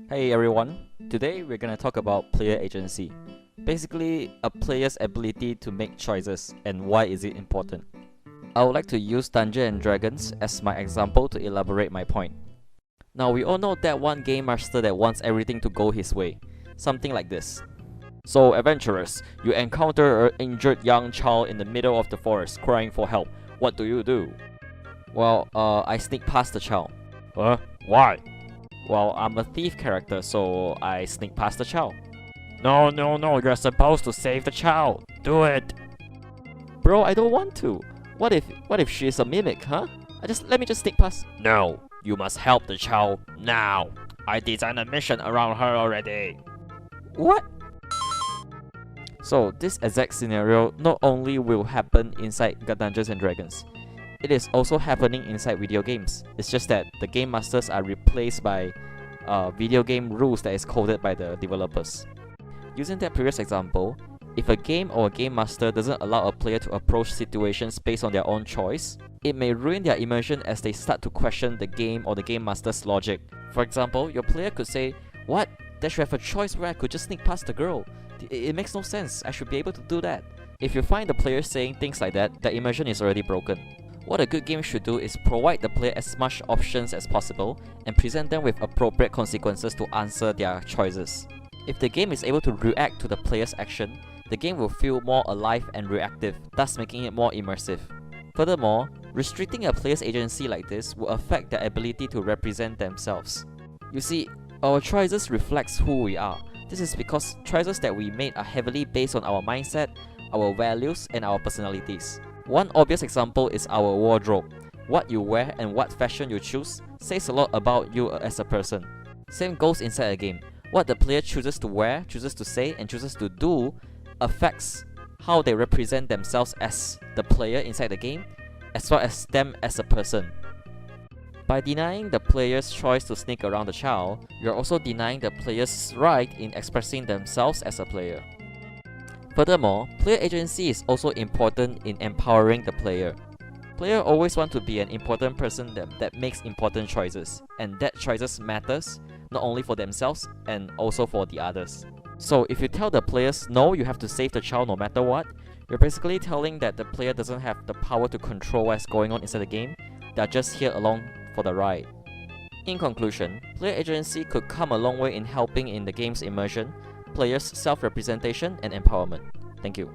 Hey everyone, today we're gonna talk about player agency. Basically, a player's ability to make choices and why is it important. I would like to use Dungeons and Dragons as my example to elaborate my point. Now we all know that one game master that wants everything to go his way. Something like this. So adventurers, you encounter an injured young child in the middle of the forest crying for help. What do? Well, I sneak past the child. Why? Well, I'm a thief character, so I sneak past the child. No, you're supposed to save the child. Do it. Bro, I don't want to. What if she's a mimic, huh? Let me just sneak past. No, you must help the child now. I designed a mission around her already. What? So this exact scenario not only will happen inside Dungeons and Dragons, it is also happening inside video games. It's just that the game masters are replaced by video game rules that is coded by the developers. Using that previous example, if a game or a game master doesn't allow a player to approach situations based on their own choice, it may ruin their immersion as they start to question the game or the game master's logic. For example, your player could say, "What? They should have a choice where I could just sneak past the girl. It makes no sense. I should be able to do that." If you find the player saying things like that, the immersion is already broken. What a good game should do is provide the player as much options as possible and present them with appropriate consequences to answer their choices. If the game is able to react to the player's action, the game will feel more alive and reactive, thus making it more immersive. Furthermore, restricting a player's agency like this will affect their ability to represent themselves. You see, our choices reflects who we are. This is because choices that we made are heavily based on our mindset, our values, and our personalities. One obvious example is our wardrobe. What you wear and what fashion you choose says a lot about you as a person. Same goes inside a game. What the player chooses to wear, chooses to say, and chooses to do affects how they represent themselves as the player inside the game, as well as them as a person. By denying the player's choice to sneak around the child, you're also denying the player's right in expressing themselves as a player. Furthermore, player agency is also important in empowering the player. Players always want to be an important person that makes important choices, and that choices matters not only for themselves and also for the others. So if you tell the players, no, you have to save the child no matter what, you're basically telling that the player doesn't have the power to control what's going on inside the game, they're just here along for the ride. In conclusion, player agency could come a long way in helping in the game's immersion, players' self-representation, and empowerment. Thank you.